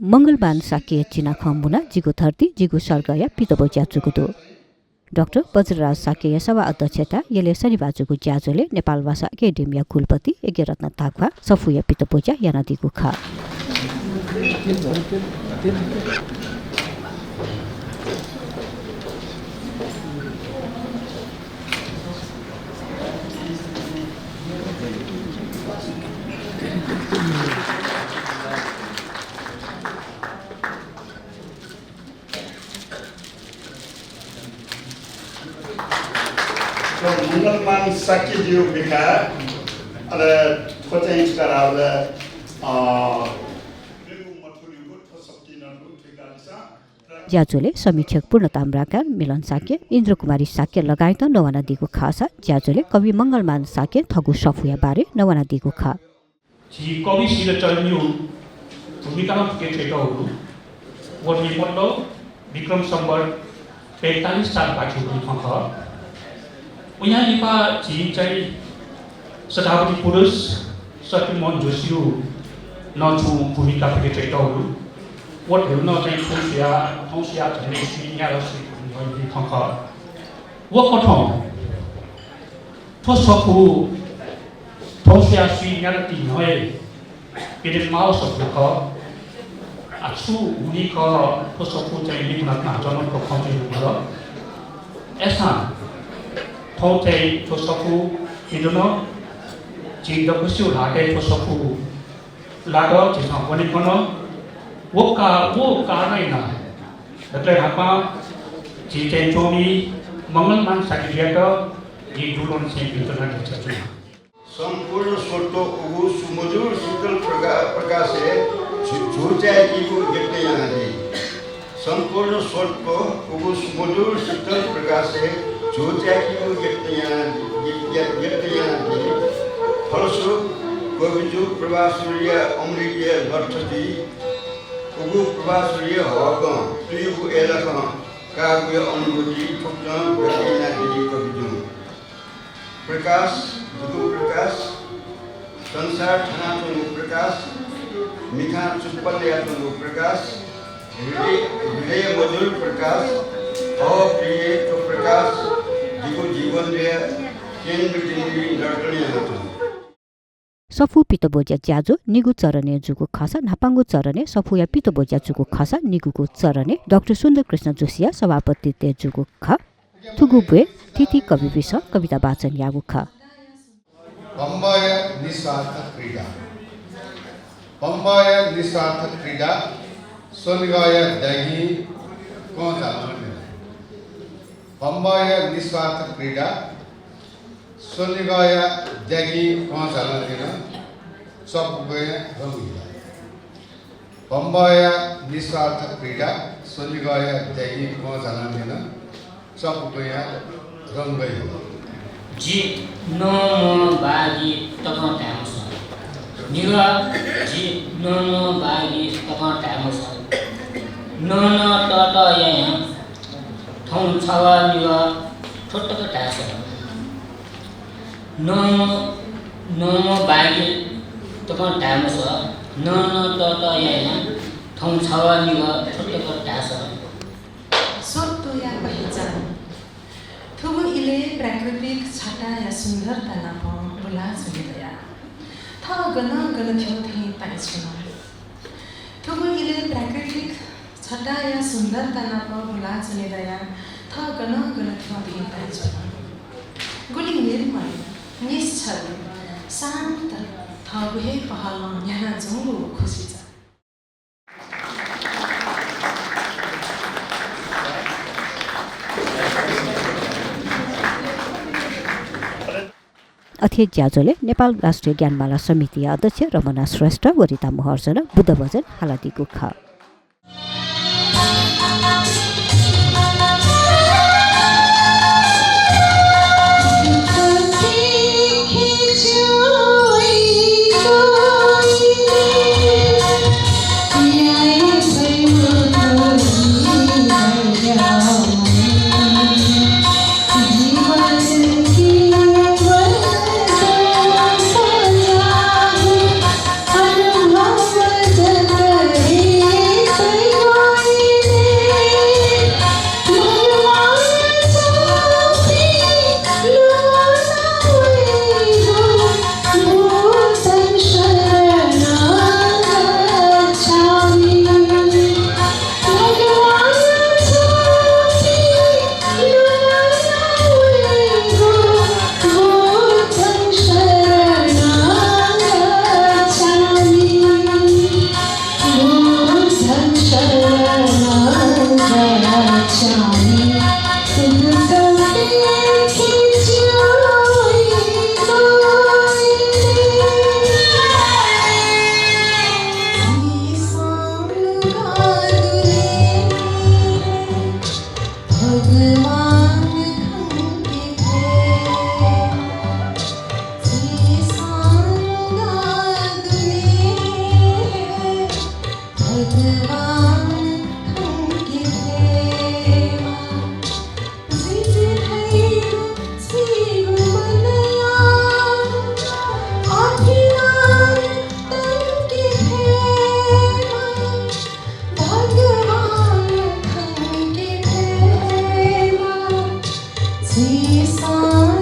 मंगलबान साके चिना खमुना जिगु धरती जिगु सर्गया पितबो ज्याजुगुदो डाक्टर वज्रराज साकेय सभा अध्यक्षता यले शनिबाजुको ज्याजोले नेपाल भाषा एकाडेमिया कुलपति यज्ञरत्न ताक्वा सफुया पितपोजा यानादिको खा मंगलमान साके दियो बेका अरे खोचाइ करावले ज्याजोले समीक्षक पूर्णताम राकार मिलन साके इन्द्र कुमारी साके लगायत नवाना दिगो खासा ज्याजोले कवि मंगलमान साके थगु सफुया बारे नवाना दिगो खा जी कवि सिर चरनियो भूमिका के छेटहरु वर्मी पल्लो विक्रम सम्वत 45 साल पछि खख उहाँ लिपा जी चाहिँ सदावती पुरुष सत्यमोहन जोशी नछु भूमिका के छेटहरु what will not take Tosia Nation Yarashi Concord. What at all? Tosoku Tosia Sri Yarati Noe, it is mouse of the car. A true Nika Tosoku Nina John for country. Esa Tote Tosoku, Idono, Jindakusu Lade Tosoku Lado, is not one econo. वो का नहीं ना मतलब apa cicen cumi मंगलमान Saikia का ये दुलोन से बिल्कुल नहीं चलती संपूर्ण सोटो उगु सुमधुर शीतल प्रकाश है झूठाई की को देखते यहाँ जी संपूर्ण सोटो उगु सुमधुर शीतल प्रकाश है झूठाई की को देखते यहाँ जी फलस्वरूप कविजु प्रवासुरिया अमृतीय वर्षती उगु प्रवासुरिय हगं तुयुगु एलकं काव्य अनुभूति ठुक्न व्यक्तिना दिदी कविजु प्रकाश दुगु प्रकाश संसार ठानातुगु प्रकाश मिठा सुपल्यातुगु प्रकाश हृदय मधुर प्रकाश अप्रिय तो प्रकाश दिगु जीवन रे केन्द्र दिनी नर्तनी सफु पितबोज्या ज्याजो निगु चरने जुगु खासा नापाङ्गु चरने सफुया पितबोज्या जुगु खासा निगुको चरने डाक्टर सुन्दर कृष्ण जोशिया सभापति ते जुगु खा थुगुबे तिथि कवि विष कविता वाचन यागु खा बम्बय निस्वार्थ क्रीडा सोनगाय दगी को जाने बम्बय निस्वार्थ क्रीडा सोनगाय दगी को जाने सब गए रंगीला बम्बय निस्वार्थ क्रीडा सोनगाय दगी को जाने सब गए रंगीला जी नो बागी तक टाइम्स निगा जी नो बागी तक टाइम्स नो टट यहाँ थौं छवा निगा छोटो टाइम्स नो बागी तक टाइम्स नो टट यहाँ थौं छवा निगा छोटो टाइम्स सोतो या पहिचान थुगु इले प्राकृतिक छटा या सुन्दरता नापा बोला सुनिदया था गन थियो थे पाइछुन थुगु इले प्राकृतिक छटा या सुन्दरता नापा बोला सुनिदया था गन थियो थे पाइछुन गुली निर्मल निश्चल शान्त था गुहे पहल यहाँ जंगु खुशी छ अध्यक्ष ज्याजोले नेपाल राष्ट्रिय ज्ञानमाला समिति अध्यक्ष रमना श्रेष्ठ वरिता महर्जन बुद्ध भजन हालादिको खा Hey Season